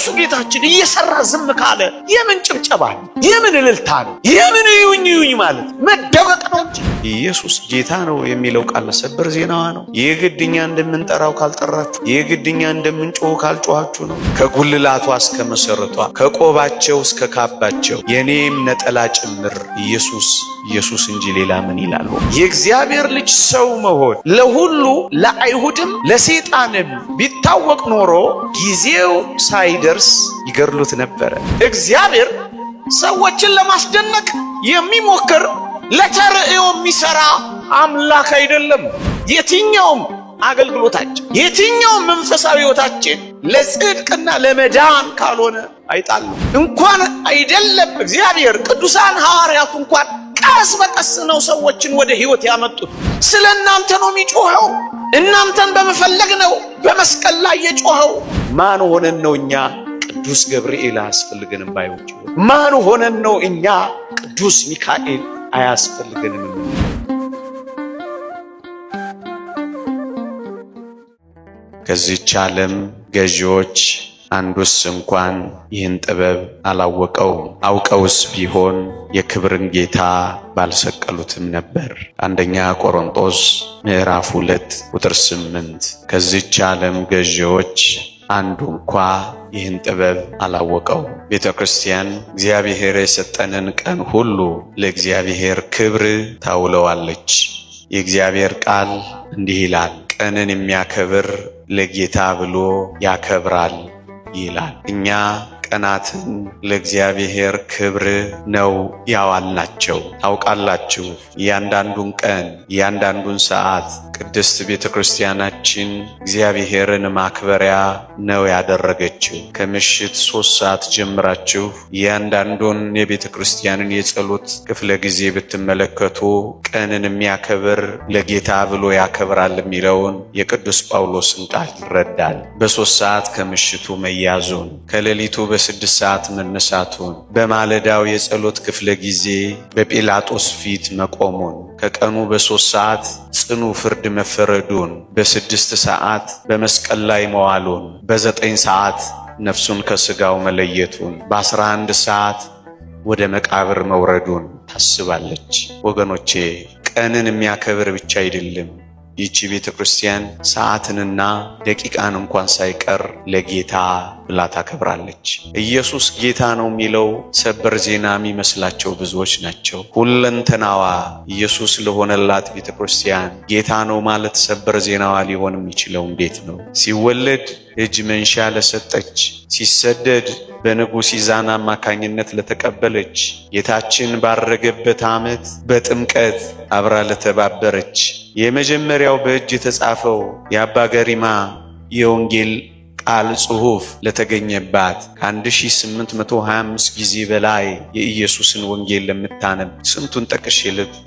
ራሱ ጌታችን እየሰራ ዝም ካለ የምን ጭብጨባ ነው? የምን እልልታ ነው? የምን ይዩኝ ማለት መደበቅ ነው እንጂ ኢየሱስ ጌታ ነው የሚለው ቃል ሰበር ዜናዋ ነው። የግድኛ እንደምንጠራው ካልጠራችሁ፣ የግድኛ እንደምንጮህ ካልጮሃችሁ ነው። ከጉልላቷ እስከ መሰረቷ፣ ከቆባቸው እስከ ካባቸው የኔም ነጠላ ጭምር ኢየሱስ እንጂ ሌላ ምን ይላል? የእግዚአብሔር ልጅ ሰው መሆን ለሁሉ ለአይሁድም ለሰይጣንም ቢታወቅ ኖሮ ጊዜው ሳይደርስ ይገድሉት ነበር። እግዚአብሔር ሰዎችን ለማስደነቅ የሚሞክር ለተርእዮ የሚሰራ አምላክ አይደለም። የትኛውም አገልግሎታችን የትኛውም መንፈሳዊ ሕይወታችን ለጽድቅና ለመዳን ካልሆነ አይጣልም። እንኳን አይደለም እግዚአብሔር ቅዱሳን ሐዋርያቱ እንኳን ቀስ በቀስ ነው ሰዎችን ወደ ሕይወት ያመጡት። ስለ እናንተ ነው የሚጮኸው። እናንተን በመፈለግ ነው በመስቀል ላይ የጮኸው። ማን ሆነን ነው እኛ ቅዱስ ገብርኤል አያስፈልገንም ባዮች? ማን ሆነን ነው እኛ ቅዱስ ሚካኤል አያስፈልገንም? ከዚህች ዓለም ገዢዎች አንዱስ እንኳን ይህን ጥበብ አላወቀው። አውቀውስ ቢሆን የክብርን ጌታ ባልሰቀሉትም ነበር። አንደኛ ቆሮንቶስ ምዕራፍ 2 ቁጥር 8። ከዚህች ዓለም ገዢዎች አንዱ እንኳ ይህን ጥበብ አላወቀው። ቤተ ክርስቲያን እግዚአብሔር የሰጠንን ቀን ሁሉ ለእግዚአብሔር ክብር ታውለዋለች። የእግዚአብሔር ቃል እንዲህ ይላል፣ ቀንን የሚያከብር ለጌታ ብሎ ያከብራል ይላል። እኛ ቀናትን ለእግዚአብሔር ክብር ነው ያዋልናቸው። ታውቃላችሁ፣ እያንዳንዱን ቀን እያንዳንዱን ሰዓት ቅድስት ቤተ ክርስቲያናችን እግዚአብሔርን ማክበሪያ ነው ያደረገችው። ከምሽት 3 ሰዓት ጀምራችሁ እያንዳንዱን የቤተ ክርስቲያንን የጸሎት ክፍለ ጊዜ ብትመለከቱ ቀንን የሚያከብር ለጌታ ብሎ ያከብራል የሚለውን የቅዱስ ጳውሎስን ቃል ይረዳል። በ3 ሰዓት ከምሽቱ መያዙን፣ ከሌሊቱ በ6 ሰዓት መነሳቱን፣ በማለዳው የጸሎት ክፍለ ጊዜ በጲላጦስ ፊት መቆሙን፣ ከቀኑ በ3 ሰዓት ጽኑ ፍርድ መፈረዱን፣ በ6 ሰዓት በመስቀል ላይ መዋሉን፣ በ9 ሰዓት ነፍሱን ከሥጋው መለየቱን፣ በ11 ሰዓት ወደ መቃብር መውረዱን ታስባለች። ወገኖቼ ቀንን የሚያከብር ብቻ አይደለም ይቺ ቤተ ክርስቲያን ሰዓትንና ደቂቃን እንኳን ሳይቀር ለጌታ ብላ ታከብራለች። ኢየሱስ ጌታ ነው የሚለው ሰበር ዜና የሚመስላቸው ብዙዎች ናቸው። ሁለንተናዋ ኢየሱስ ለሆነላት ቤተ ክርስቲያን ጌታ ነው ማለት ሰበር ዜናዋ ሊሆን የሚችለው እንዴት ነው? ሲወለድ እጅ መንሻ ለሰጠች፣ ሲሰደድ በንጉሥ ይዛና አማካኝነት ለተቀበለች፣ ጌታችን ባረገበት ዓመት በጥምቀት አብራ ለተባበረች፣ የመጀመሪያው በእጅ የተጻፈው የአባ ገሪማ የወንጌል ቃል ጽሑፍ ለተገኘባት ከ1825 ጊዜ በላይ የኢየሱስን ወንጌል ለምታነብ ስንቱን ጠቅሼ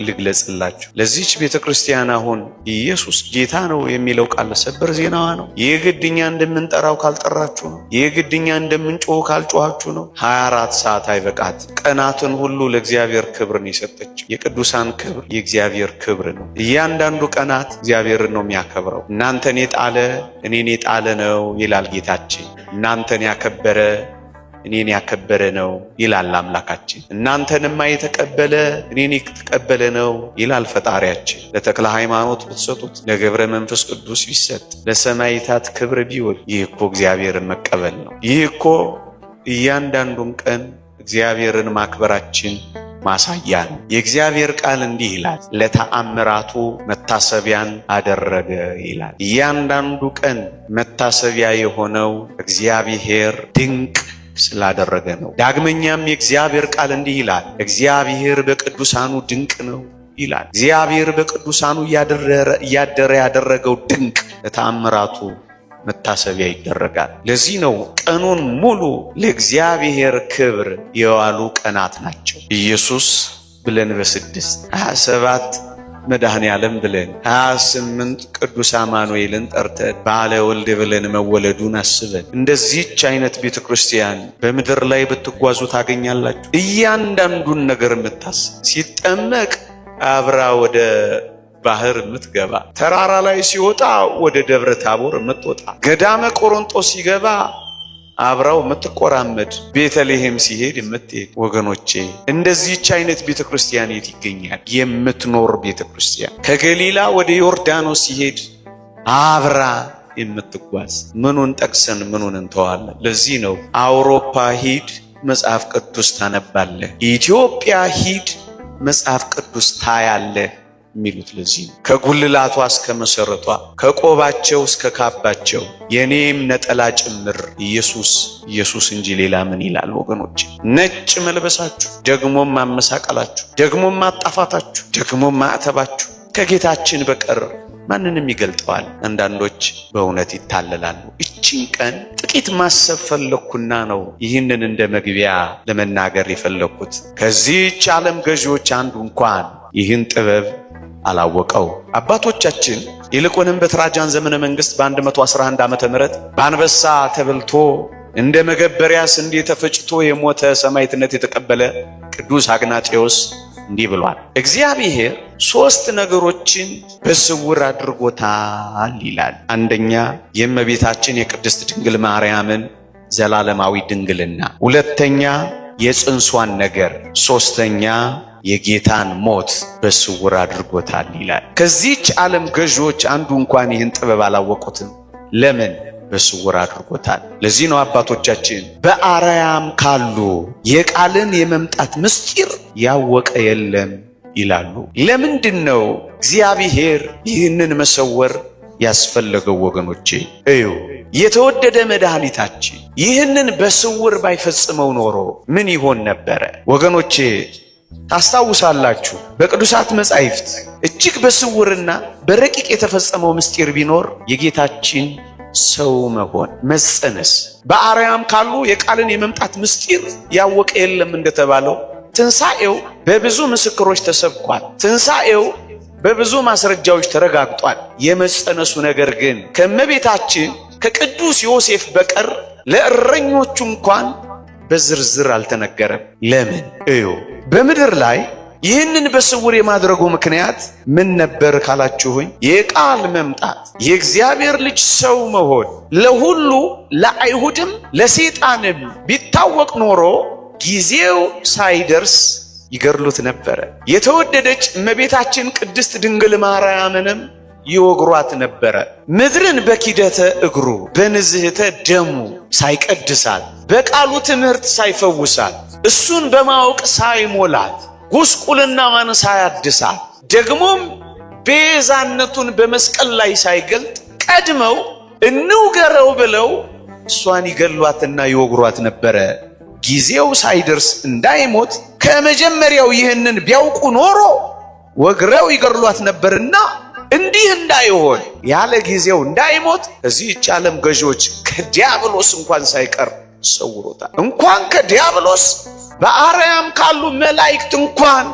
ልግለጽላችሁ? ለዚህች ቤተ ክርስቲያን አሁን ኢየሱስ ጌታ ነው የሚለው ቃል ሰበር ዜናዋ ነው። የግድኛ እንደምንጠራው ካልጠራችሁ ነው። የግድኛ እንደምንጮህ ካልጮሃችሁ ነው። 24 ሰዓት አይበቃት። ቀናትን ሁሉ ለእግዚአብሔር ክብርን የሰጠችው የቅዱሳን ክብር የእግዚአብሔር ክብር ነው። እያንዳንዱ ቀናት እግዚአብሔርን ነው የሚያከብረው። እናንተን የጣለ እኔን የጣለ ነው ይላል ጌታችን። እናንተን ያከበረ እኔን ያከበረ ነው ይላል አምላካችን። እናንተንማ የተቀበለ እኔን የተቀበለ ነው ይላል ፈጣሪያችን። ለተክለ ሃይማኖት ብትሰጡት፣ ለገብረ መንፈስ ቅዱስ ቢሰጥ፣ ለሰማይታት ክብር ቢውል፣ ይህ እኮ እግዚአብሔርን መቀበል ነው። ይህ እኮ እያንዳንዱን ቀን እግዚአብሔርን ማክበራችን ማሳያ ነው። የእግዚአብሔር ቃል እንዲህ ይላል፣ ለተአምራቱ መታሰቢያን አደረገ ይላል። እያንዳንዱ ቀን መታሰቢያ የሆነው እግዚአብሔር ድንቅ ስላደረገ ነው። ዳግመኛም የእግዚአብሔር ቃል እንዲህ ይላል፣ እግዚአብሔር በቅዱሳኑ ድንቅ ነው ይላል። እግዚአብሔር በቅዱሳኑ እያደረ ያደረገው ድንቅ ለተአምራቱ መታሰቢያ ይደረጋል። ለዚህ ነው ቀኑን ሙሉ ለእግዚአብሔር ክብር የዋሉ ቀናት ናቸው። ኢየሱስ ብለን በ6 27 መድኃኔ ዓለም ብለን 28 ቅዱስ አማኑኤልን ጠርተን ባለ ወልድ ብለን መወለዱን አስበን እንደዚህች አይነት ቤተ ክርስቲያን በምድር ላይ ብትጓዙ ታገኛላችሁ። እያንዳንዱን ነገር የምታስብ ሲጠመቅ አብራ ወደ ባህር የምትገባ፣ ተራራ ላይ ሲወጣ ወደ ደብረ ታቦር የምትወጣ፣ ገዳመ ቆሮንጦስ ሲገባ አብራው የምትቆራመድ ቤተልሔም ሲሄድ የምትሄድ ወገኖቼ፣ እንደዚህች አይነት ቤተክርስቲያን የት ይገኛል? የምትኖር ቤተክርስቲያን ከገሊላ ወደ ዮርዳኖስ ሲሄድ አብራ የምትጓዝ። ምኑን ጠቅሰን ምኑን እንተዋለን? ለዚህ ነው አውሮፓ ሂድ መጽሐፍ ቅዱስ ታነባለህ፣ ኢትዮጵያ ሂድ መጽሐፍ ቅዱስ ታያለህ የሚሉት ለዚህ ነው። ከጉልላቷ እስከ መሰረቷ፣ ከቆባቸው እስከ ካባቸው የኔም ነጠላ ጭምር ኢየሱስ ኢየሱስ እንጂ ሌላ ምን ይላል ወገኖች? ነጭ መልበሳችሁ፣ ደግሞም ማመሳቀላችሁ፣ ደግሞም ማጣፋታችሁ፣ ደግሞም ማዕተባችሁ ከጌታችን በቀር ማንንም ይገልጠዋል? አንዳንዶች በእውነት ይታለላሉ። እቺን ቀን ጥቂት ማሰብ ፈለኩና ነው ይህንን እንደ መግቢያ ለመናገር የፈለኩት። ከዚህች ዓለም ገዢዎች አንዱ እንኳን ይህን ጥበብ አላወቀው። አባቶቻችን ይልቁንም በትራጃን ዘመነ መንግስት በ111 ዓመተ ምህረት በአንበሳ ተበልቶ እንደ መገበሪያ ስንዴ ተፈጭቶ የሞተ ሰማዕትነት የተቀበለ ቅዱስ አግናጤዎስ እንዲህ ብሏል። እግዚአብሔር 3 ነገሮችን በስውር አድርጎታል ይላል። አንደኛ የእመቤታችን የቅድስት ድንግል ማርያምን ዘላለማዊ ድንግልና፣ ሁለተኛ የጽንሷን ነገር፣ ሶስተኛ የጌታን ሞት በስውር አድርጎታል ይላል። ከዚህች ዓለም ገዢዎች አንዱ እንኳን ይህን ጥበብ አላወቁትም። ለምን? በስውር አድርጎታል። ለዚህ ነው አባቶቻችን በአርያም ካሉ የቃልን የመምጣት ምስጢር ያወቀ የለም ይላሉ። ለምንድን ነው እግዚአብሔር ይህንን መሰወር ያስፈለገው? ወገኖቼ እዩ፣ የተወደደ መድኃኒታችን ይህንን በስውር ባይፈጽመው ኖሮ ምን ይሆን ነበረ? ወገኖቼ ታስታውሳላችሁ፣ በቅዱሳት መጻሕፍት እጅግ በስውርና በረቂቅ የተፈጸመው ምስጢር ቢኖር የጌታችን ሰው መሆን፣ መጸነስ። በአርያም ካሉ የቃልን የመምጣት ምስጢር ያወቀ የለም እንደተባለው ትንሣኤው በብዙ ምስክሮች ተሰብኳል። ትንሣኤው በብዙ ማስረጃዎች ተረጋግጧል። የመጸነሱ ነገር ግን ከእመቤታችን ከቅዱስ ዮሴፍ በቀር ለእረኞቹ እንኳን በዝርዝር አልተነገረም። ለምን? እዩ፣ በምድር ላይ ይህንን በስውር የማድረጉ ምክንያት ምን ነበር ካላችሁኝ፣ የቃል መምጣት፣ የእግዚአብሔር ልጅ ሰው መሆን ለሁሉ ለአይሁድም ለሰይጣንም ቢታወቅ ኖሮ ጊዜው ሳይደርስ ይገድሉት ነበረ። የተወደደች እመቤታችን ቅድስት ድንግል ማርያምንም ይወግሯት ነበረ። ምድርን በኪደተ እግሩ በንዝህተ ደሙ ሳይቀድሳት፣ በቃሉ ትምህርት ሳይፈውሳት፣ እሱን በማወቅ ሳይሞላት፣ ጉስቁልናዋን ሳያድሳት፣ ደግሞም ቤዛነቱን በመስቀል ላይ ሳይገልጥ ቀድመው እንውገረው ብለው እሷን ይገሏትና ይወግሯት ነበረ። ጊዜው ሳይደርስ እንዳይሞት ከመጀመሪያው ይህንን ቢያውቁ ኖሮ ወግረው ይገድሏት ነበርና እንዲህ እንዳይሆን ያለ ጊዜው እንዳይሞት ከዚህች ዓለም ገዢዎች ከዲያብሎስ እንኳን ሳይቀር ሰውሮታል። እንኳን ከዲያብሎስ በአርያም ካሉ መላእክት እንኳን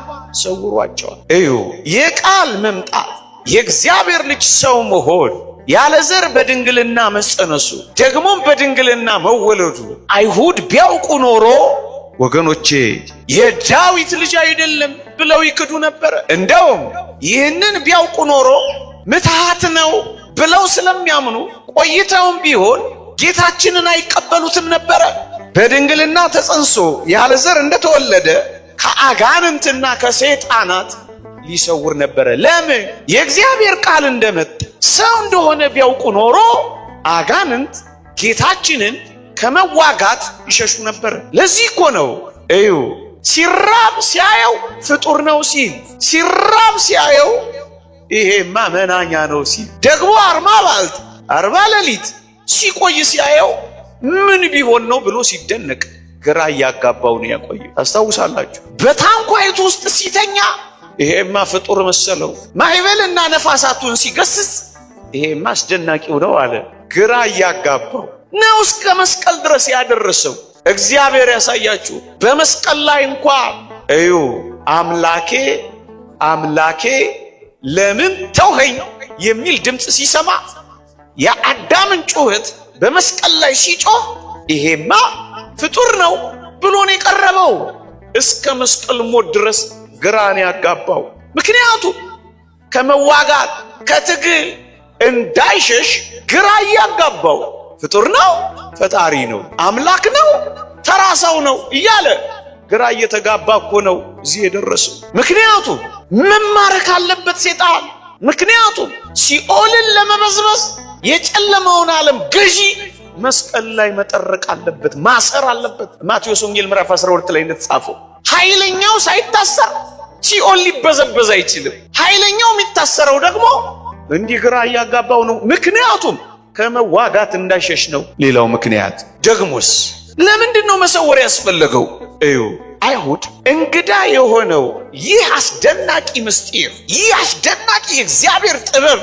ሰውሯቸዋል። እዩ፣ የቃል መምጣት፣ የእግዚአብሔር ልጅ ሰው መሆን፣ ያለ ዘር በድንግልና መጸነሱ፣ ደግሞም በድንግልና መወለዱ አይሁድ ቢያውቁ ኖሮ ወገኖቼ የዳዊት ልጅ አይደለም ብለው ይክዱ ነበር። እንደውም ይህንን ቢያውቁ ኖሮ ምትሃት ነው ብለው ስለሚያምኑ ቆይተውም ቢሆን ጌታችንን አይቀበሉትም ነበረ። በድንግልና ተጸንሶ ያለ ዘር እንደተወለደ ከአጋንንትና ከሰይጣናት ሊሰውር ነበረ። ለምን? የእግዚአብሔር ቃል እንደመጣ ሰው እንደሆነ ቢያውቁ ኖሮ አጋንንት ጌታችንን ከመዋጋት ይሸሹ ነበር። ለዚህ እኮ ነው እዩ ሲራብ ሲያየው ፍጡር ነው ሲል፣ ሲራብ ሲያየው ይሄማ መናኛ ነው ሲል፣ ደግሞ 40 ሌሊት ሲቆይ ሲያየው ምን ቢሆን ነው ብሎ ሲደነቅ ግራ እያጋባው ነው ያቆየው። ታስታውሳላችሁ? በታንኳይቱ ውስጥ ሲተኛ ይሄማ ፍጡር መሰለው። ማዕበልና ነፋሳቱን ሲገስጽ ይሄማ አስደናቂው ነው አለ። ግራ እያጋባው ነው እስከ መስቀል ድረስ ያደረሰው። እግዚአብሔር ያሳያችሁ። በመስቀል ላይ እንኳን እዩ አምላኬ አምላኬ ለምን ተውኸኝ የሚል ድምፅ ሲሰማ የአዳምን ጩኸት በመስቀል ላይ ሲጮህ ይሄማ ፍጡር ነው ብሎ ነው የቀረበው። እስከ መስቀል ሞት ድረስ ግራን ያጋባው። ምክንያቱም ከመዋጋት ከትግል እንዳይሸሽ ግራ ያጋባው ፍጡር ነው ፈጣሪ ነው፣ አምላክ ነው፣ ተራ ሰው ነው እያለ ግራ እየተጋባ እኮ ነው እዚህ የደረሰው። ምክንያቱም መማረክ አለበት ሴጣን። ምክንያቱም ሲኦልን ለመበዝበዝ የጨለማውን ዓለም ገዢ መስቀል ላይ መጠረቅ አለበት፣ ማሰር አለበት። ማቴዎስ ወንጌል ምዕራፍ 12 ላይ እንደተጻፈው ኃይለኛው ሳይታሰር ሲኦል ሊበዘበዝ አይችልም። ኃይለኛው የሚታሰረው ደግሞ እንዲህ ግራ እያጋባው ነው። ምክንያቱም ከመዋጋት እንዳይሸሽ ነው። ሌላው ምክንያት ደግሞስ ለምንድን ነው መሰወር ያስፈለገው? እዩ፣ አይሁድ እንግዳ የሆነው ይህ አስደናቂ ምስጢር፣ ይህ አስደናቂ የእግዚአብሔር ጥበብ፣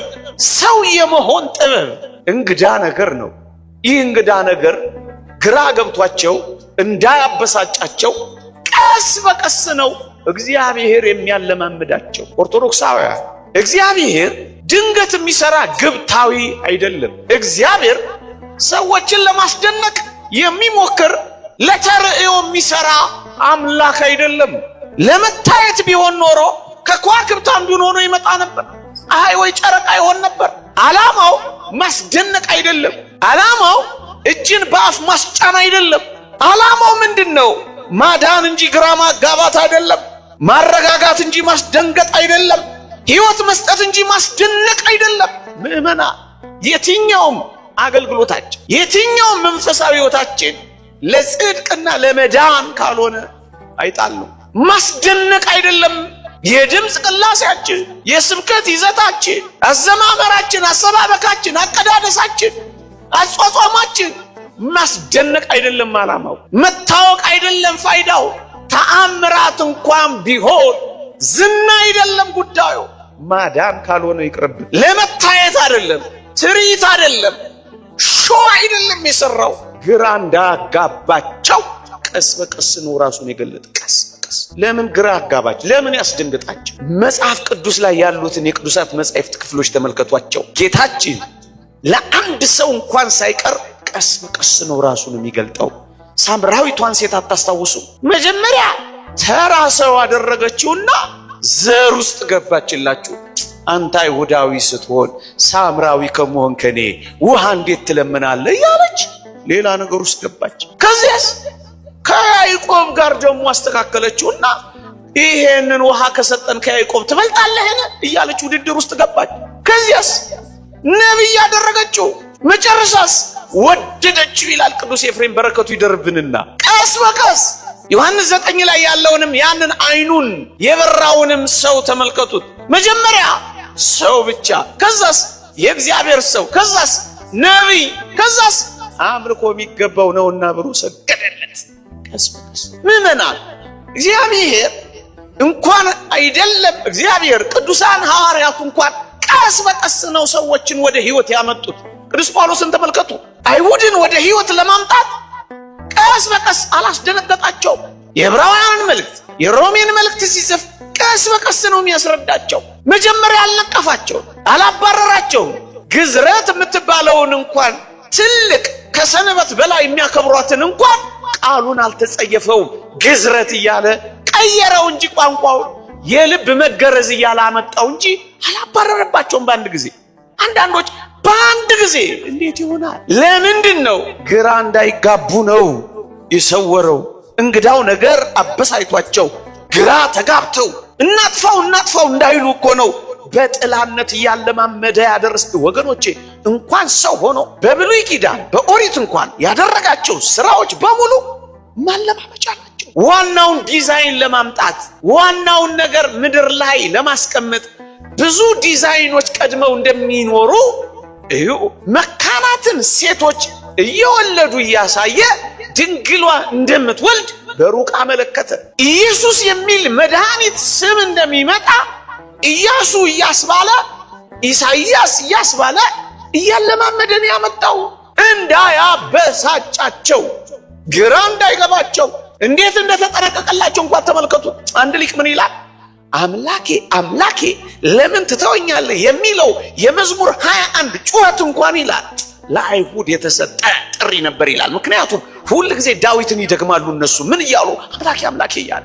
ሰው የመሆን ጥበብ እንግዳ ነገር ነው። ይህ እንግዳ ነገር ግራ ገብቷቸው እንዳያበሳጫቸው ቀስ በቀስ ነው እግዚአብሔር የሚያለማምዳቸው። ኦርቶዶክሳውያን፣ እግዚአብሔር ድንገት የሚሰራ ግብታዊ አይደለም። እግዚአብሔር ሰዎችን ለማስደነቅ የሚሞክር ለተርእዮ የሚሰራ አምላክ አይደለም። ለመታየት ቢሆን ኖሮ ከከዋክብት አንዱን ሆኖ ይመጣ ነበር፣ ፀሐይ ወይ ጨረቃ ይሆን ነበር። ዓላማው ማስደነቅ አይደለም። ዓላማው እጅን በአፍ ማስጫን አይደለም። ዓላማው ምንድነው? ማዳን እንጂ ግራ ማጋባት አይደለም። ማረጋጋት እንጂ ማስደንገጥ አይደለም። ሕይወት መስጠት እንጂ ማስደነቅ አይደለም። ምእመና፣ የትኛውም አገልግሎታችን፣ የትኛውም መንፈሳዊ ሕይወታችን ለጽድቅና ለመዳን ካልሆነ አይጣልም። ማስደነቅ አይደለም። የድምፅ ቅላሴያችን፣ የስብከት ይዘታችን፣ አዘማመራችን፣ አሰባበካችን፣ አቀዳደሳችን፣ አጿጿማችን ማስደነቅ አይደለም። ዓላማው መታወቅ አይደለም። ፋይዳው ተአምራት እንኳን ቢሆን ዝና አይደለም ጉዳዩ። ማዳን ካልሆነ ይቅርብን። ለመታየት አይደለም፣ ትርኢት አይደለም፣ ሾው አይደለም የሰራው። ግራ እንዳጋባቸው ቀስ በቀስ ነው ራሱን የገለጠ። ቀስ በቀስ ለምን ግራ አጋባቸው? ለምን ያስደንግጣቸው? መጽሐፍ ቅዱስ ላይ ያሉትን የቅዱሳት መጻሕፍት ክፍሎች ተመልከቷቸው። ጌታችን ለአንድ ሰው እንኳን ሳይቀር ቀስ በቀስ ነው ራሱን የሚገልጠው። ሳምራዊቷን ሴት አታስታውሱ? መጀመሪያ ተራ ሰው አደረገችውና ዘር ውስጥ ገባችላችሁ። አንተ አይሁዳዊ ስትሆን ሳምራዊ ከመሆን ከኔ ውሃ እንዴት ትለምናለህ እያለች ሌላ ነገር ውስጥ ገባች። ከዚያስ ከያዕቆብ ጋር ደግሞ አስተካከለችውና ይሄንን ውሃ ከሰጠን ከያዕቆብ ትበልጣለህን እያለች ውድድር ውስጥ ገባች። ከዚያስ ነቢይ ያደረገችው። መጨረሻስ ወደደችው ይላል ቅዱስ ኤፍሬም፣ በረከቱ ይደርብንና። ቀስ በቀስ ዮሐንስ 9 ላይ ያለውንም ያንን አይኑን የበራውንም ሰው ተመልከቱት። መጀመሪያ ሰው ብቻ፣ ከዛስ የእግዚአብሔር ሰው፣ ከዛስ ነቢይ፣ ከዛስ አምልኮ የሚገባው ነውና ብሎ ሰገደለት። ቀስ በቀስ ምዕመናን፣ እግዚአብሔር እንኳን አይደለም እግዚአብሔር ቅዱሳን ሐዋርያቱ እንኳን ቀስ በቀስ ነው ሰዎችን ወደ ሕይወት ያመጡት። ቅዱስ ጳውሎስን ተመልከቱ። አይሁድን ወደ ሕይወት ለማምጣት ቀስ በቀስ አላስደነገጣቸው። የዕብራውያንን መልእክት፣ የሮሜን መልእክት ሲጽፍ ቀስ በቀስ ነው የሚያስረዳቸው። መጀመሪያ አልነቀፋቸው፣ አላባረራቸው። ግዝረት የምትባለውን እንኳን ትልቅ ከሰንበት በላይ የሚያከብሯትን እንኳን ቃሉን አልተጸየፈውም። ግዝረት እያለ ቀየረው እንጂ ቋንቋውን የልብ መገረዝ እያለ አመጣው እንጂ አላባረረባቸውም በአንድ ጊዜ። አንዳንዶች በአንድ ጊዜ እንዴት ይሆናል? ለምንድን ነው? ግራ እንዳይጋቡ ነው የሰወረው። እንግዳው ነገር አበሳይቷቸው ግራ ተጋብተው እናጥፋው እንዳይሉ እኮ ነው በጥላነት እያለማመደ ያደረስ። ወገኖቼ፣ እንኳን ሰው ሆኖ በብሉይ ኪዳን በኦሪት እንኳን ያደረጋቸው ስራዎች በሙሉ ማለማመጃ ናቸው። ዋናውን ዲዛይን ለማምጣት፣ ዋናውን ነገር ምድር ላይ ለማስቀመጥ ብዙ ዲዛይኖች ቀድመው እንደሚኖሩ እዩ። መካናትን ሴቶች እየወለዱ እያሳየ ድንግሏ እንደምትወልድ በሩቅ አመለከተ። ኢየሱስ የሚል መድኃኒት ስም እንደሚመጣ ኢያሱ እያስባለ ኢሳይያስ እያስባለ እያለማመደን ያመጣው እንዳያበሳጫቸው፣ ግራ እንዳይገባቸው እንዴት እንደተጠነቀቀላቸው እንኳን ተመልከቱ። አንድ ሊቅ ምን ይላል? አምላኬ አምላኬ ለምን ትተወኛለህ የሚለው የመዝሙር 21 ጩኸት እንኳን ይላል ለአይሁድ የተሰጠ ጥሪ ነበር ይላል። ምክንያቱም ሁል ጊዜ ዳዊትን ይደግማሉ እነሱ ምን እያሉ አምላኬ አምላኬ እያለ።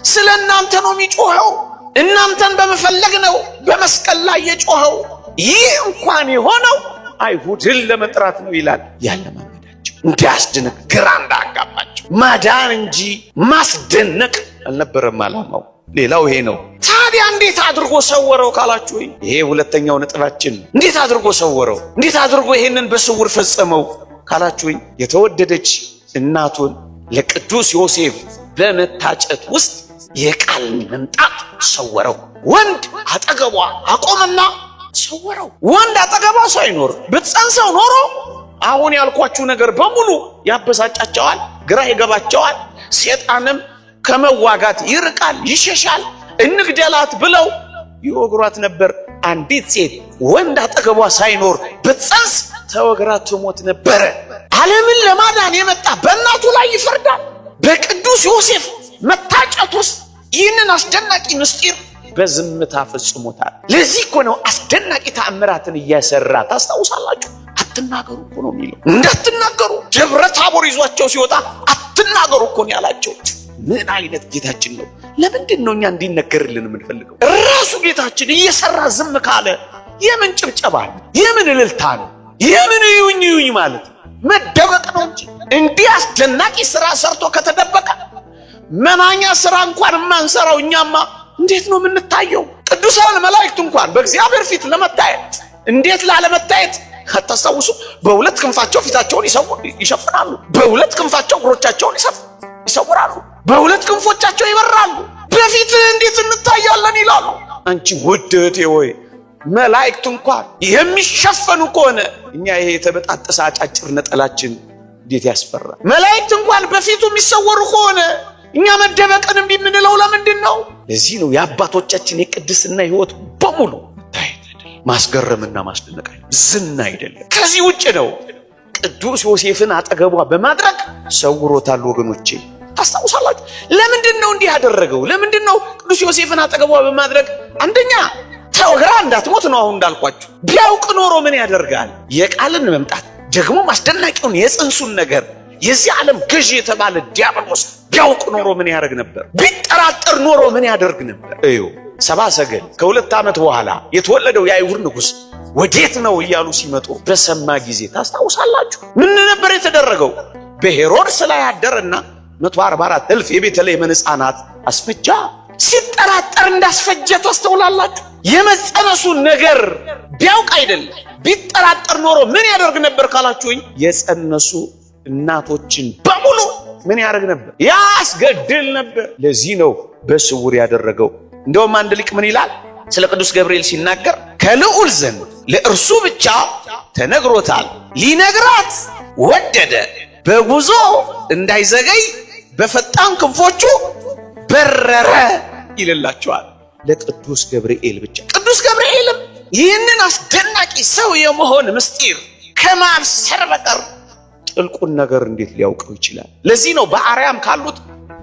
ስለ እናንተ ነው የሚጮኸው፣ እናንተን በመፈለግ ነው በመስቀል ላይ የጮኸው። ይህ እንኳን የሆነው አይሁድን ለመጥራት ነው ይላል። ያለማመዳቸው እንዲያስደንቅ ግራ እንዳጋባቸው ማዳን እንጂ ማስደነቅ አልነበረም ዓላማው። ሌላው ይሄ ነው። ታዲያ እንዴት አድርጎ ሰወረው ካላችሁ ይሄ ሁለተኛው ነጥባችን። እንዴት አድርጎ ሰወረው? እንዴት አድርጎ ይሄንን በስውር ፈጸመው ካላችሁ የተወደደች እናቱን ለቅዱስ ዮሴፍ በመታጨት ውስጥ የቃል መምጣት ሰወረው። ወንድ አጠገቧ አቆመና ሰወረው። ወንድ አጠገቧ ሳይኖር ብትጸንሰው ኖሮ አሁን ያልኳችሁ ነገር በሙሉ ያበሳጫቸዋል፣ ግራ ይገባቸዋል። ሰይጣንም ከመዋጋት ይርቃል፣ ይሸሻል። እንግደላት ብለው ይወግሯት ነበር። አንዲት ሴት ወንድ አጠገቧ ሳይኖር ብትጸንስ ተወግራ ትሞት ነበረ። ዓለምን ለማዳን የመጣ በእናቱ ላይ ይፈርዳል። በቅዱስ ዮሴፍ መታጨት ውስጥ ይህንን አስደናቂ ምስጢር በዝምታ ፈጽሞታል። ለዚህ እኮ ነው አስደናቂ ተአምራትን እያሰራ ታስታውሳላችሁ። አትናገሩ እኮ ነው የሚለው። እንዳትናገሩ ደብረ ታቦር ይዟቸው ሲወጣ አትናገሩ እኮ ነው ያላቸው። ምን አይነት ጌታችን ነው! ለምንድን ነው እኛ እንዲነገርልን የምንፈልገው? ራሱ ጌታችን እየሰራ ዝም ካለ የምን ጭብጨባ ነው? የምን እልልታ ነው? የምን ይዩኝ ይዩኝ ማለት መደበቅ ነው እንጂ እንዲህ አስደናቂ ስራ ሰርቶ ከተደበቀ መናኛ ስራ እንኳን የማንሰራው እኛማ እንዴት ነው የምንታየው? ቅዱሳን መላእክት እንኳን በእግዚአብሔር ፊት ለመታየት እንዴት ላለመታየት አታስታውሱ? በሁለት ክንፋቸው ፊታቸውን ይሸፍናሉ፣ በሁለት ክንፋቸው እግሮቻቸውን ይሰውራሉ፣ በሁለት ክንፎቻቸው ይበራሉ። በፊት እንዴት እንታያለን ይላሉ። አንቺ ውድ እህቴ ሆይ መላእክት እንኳን የሚሸፈኑ ከሆነ እኛ ይሄ የተበጣጠሰ አጫጭር ነጠላችን እንዴት ያስፈራል? መላእክት እንኳን በፊቱ የሚሰወሩ ከሆነ እኛ መደበቅን እምቢ የምንለው ለምንድን ነው? ለዚህ ነው የአባቶቻችን የቅድስና ሕይወት በሙሉ ታየት አይደለም፣ ማስገረምና ማስደነቅ ዝና አይደለም። ከዚህ ውጭ ነው። ቅዱስ ዮሴፍን አጠገቧ በማድረግ ሰውሮታል። ወገኖቼ ታስታውሳላችሁ። ለምንድን ነው እንዲህ ያደረገው? ለምንድን ነው ቅዱስ ዮሴፍን አጠገቧ በማድረግ አንደኛ ተወግራ እንዳትሞት ነው። አሁን እንዳልኳችሁ ቢያውቅ ኖሮ ምን ያደርጋል? የቃልን መምጣት ደግሞ አስደናቂውን የጽንሱን ነገር የዚህ ዓለም ገዢ የተባለ ዲያብሎስ ቢያውቅ ኖሮ ምን ያደርግ ነበር? ቢጠራጠር ኖሮ ምን ያደርግ ነበር? እዩ ሰባ ሰገል ከሁለት ዓመት በኋላ የተወለደው የአይሁድ ንጉሥ ወዴት ነው እያሉ ሲመጡ በሰማ ጊዜ ታስታውሳላችሁ ምን ነበር የተደረገው? በሄሮድስ ላይ አደረና 144,000 የቤተልሔምን ሕፃናት አስፈጃ። ሲጠራጠር እንዳስፈጀ ታስተውላላችሁ። የመጸነሱን ነገር ቢያውቅ አይደለም ቢጠራጠር ኖሮ ምን ያደርግ ነበር ካላችሁኝ የጸነሱ እናቶችን በሙሉ ምን ያደርግ ነበር? ያስገድል ነበር። ለዚህ ነው በስውር ያደረገው። እንደውም አንድ ሊቅ ምን ይላል ስለ ቅዱስ ገብርኤል ሲናገር ከልዑል ዘንድ ለእርሱ ብቻ ተነግሮታል፣ ሊነግራት ወደደ፣ በጉዞ እንዳይዘገይ በፈጣን ክንፎቹ በረረ ይልላቸዋል። ለቅዱስ ገብርኤል ብቻ። ቅዱስ ገብርኤልም ይህንን አስደናቂ ሰው የመሆን ምስጢር ከማብሰር በቀር ጥልቁን ነገር እንዴት ሊያውቀው ይችላል? ለዚህ ነው በአርያም ካሉት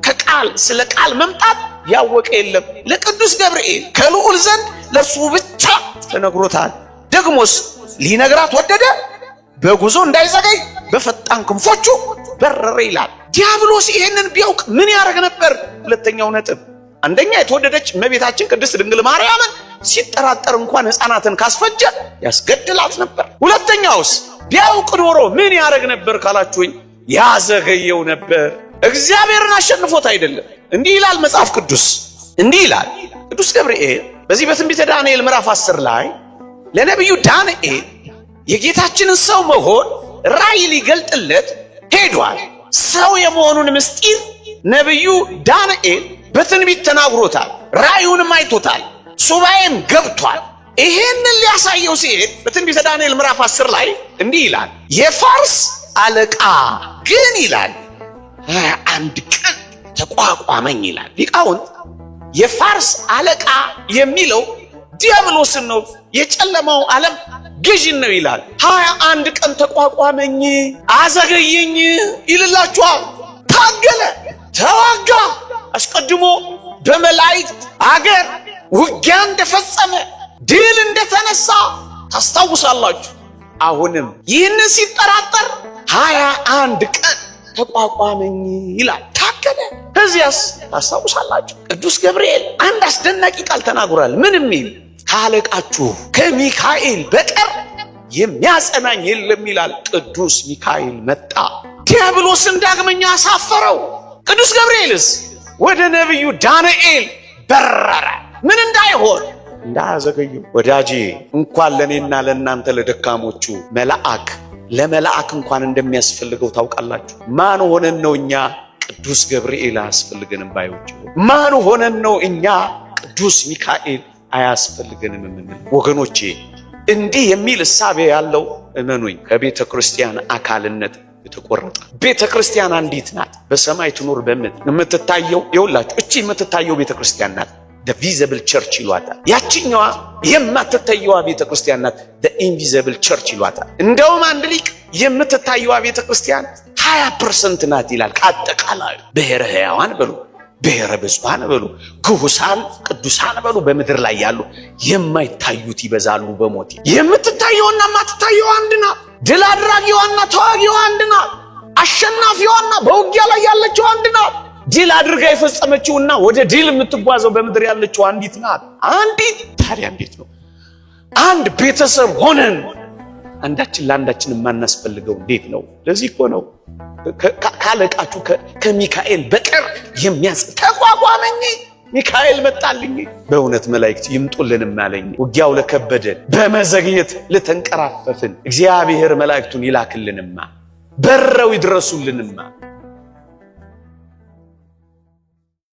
ከቃል ስለ ቃል መምጣት ያወቀ የለም። ለቅዱስ ገብርኤል ከልዑል ዘንድ ለሱ ብቻ ተነግሮታል። ደግሞስ ሊነግራት ወደደ፣ በጉዞ እንዳይዘገይ በፈጣን ክንፎቹ በረረ ይላል። ዲያብሎስ ይሄንን ቢያውቅ ምን ያደርግ ነበር? ሁለተኛው ነጥብ፣ አንደኛ የተወደደች እመቤታችን ቅድስት ድንግል ማርያምን ሲጠራጠር እንኳን ሕፃናትን ካስፈጀ ያስገድላት ነበር። ሁለተኛውስ ቢያውቅ ኖሮ ምን ያደርግ ነበር ካላችሁኝ ያዘገየው ነበር። እግዚአብሔርን አሸንፎት አይደለም። እንዲህ ይላል መጽሐፍ ቅዱስ፣ እንዲህ ይላል ቅዱስ ገብርኤል በዚህ በትንቢተ ዳንኤል ምዕራፍ 10 ላይ ለነቢዩ ዳንኤል የጌታችንን ሰው መሆን ራእይ ሊገልጥለት ሄዷል። ሰው የመሆኑን ምስጢር ነቢዩ ዳንኤል በትንቢት ተናግሮታል፣ ራእዩንም አይቶታል፣ ሱባኤም ገብቷል። ይሄንን ሊያሳየው ሲሄድ በትንቢተ ዳንኤል ምዕራፍ 10 ላይ እንዲህ ይላል የፋርስ አለቃ ግን ይላል 21 ቀን ተቋቋመኝ ይላል። ሊቃውንት የፋርስ አለቃ የሚለው ዲያብሎስን ነው፣ የጨለማው ዓለም ገዥን ነው ይላል። 21 ቀን ተቋቋመኝ፣ አዘገየኝ ይልላችኋል። ታገለ፣ ተዋጋ። አስቀድሞ በመላእክት አገር ውጊያ እንደፈጸመ ድል እንደተነሳ ታስታውሳላችሁ። አሁንም ይህንን ሲጠራጠር 21 ቀን ተቋቋመኝ ይላል። ታገለ። ከዚያስ ታስታውሳላችሁ ቅዱስ ገብርኤል አንድ አስደናቂ ቃል ተናግሯል። ምን የሚል? ካለቃችሁ ከሚካኤል በቀር የሚያጸናኝ የለም ይላል። ቅዱስ ሚካኤል መጣ። ዲያብሎስን ዳግመኛ አሳፈረው። ቅዱስ ገብርኤልስ ወደ ነቢዩ ዳንኤል በረረ። ምን እንዳይሆን እንዳያዘገየው። ወዳጄ እንኳን ለኔና ለእናንተ ለደካሞቹ ለመልአክ እንኳን እንደሚያስፈልገው ታውቃላችሁ። ማን ሆነን ነው እኛ ቅዱስ ገብርኤል አያስፈልገንም ባዮች? ማን ሆነን ነው እኛ ቅዱስ ሚካኤል አያስፈልገንም የምንል? ወገኖቼ እንዲህ የሚል እሳቤ ያለው እመኑኝ ከቤተ ክርስቲያን አካልነት የተቆረጠ። ቤተ ክርስቲያን አንዲት ናት፣ በሰማይ ትኖር በምድር የምትታየው። ይኸውላችሁ እቺ የምትታየው ቤተ ክርስቲያን ናት፣ the visible church ይሏታል። ያቺኛዋ የማትታየዋ ቤተ ክርስቲያን ናት፣ the invisible church ይሏታል። እንደውም አንድ ሊቅ የምትታየዋ ቤተ ክርስቲያን 20% ናት ይላል ከአጠቃላዩ። ብሔረ ሕያዋን በሉ፣ ብሔረ ብፁዓን በሉ፣ ግሁሳን ቅዱሳን በሉ፣ በምድር ላይ ያሉ የማይታዩት ይበዛሉ በሞት። የምትታየውና የማትታየው አንድ ናት። ድል አድራጊዋና ተዋጊዋ አንድ ናት። አሸናፊዋና በውጊያ ላይ ያለችው አንድ ናት። ድል አድርጋ የፈጸመችውና ወደ ድል የምትጓዘው በምድር ያለችው አንዲት ናት። አንዲት። ታዲያ እንዴት ነው አንድ ቤተሰብ ሆነን አንዳችን ለአንዳችን የማናስፈልገው? እንዴት ነው? ለዚህ እኮ ነው ካለቃችሁ ከሚካኤል በቀር ተቋቋመኝ ሚካኤል መጣልኝ። በእውነት መላእክት ይምጡልንም አለኝ። ውጊያው ለከበደን በመዘግየት ለተንቀራፈፍን እግዚአብሔር መላእክቱን ይላክልንማ፣ በረው ይድረሱልንማ።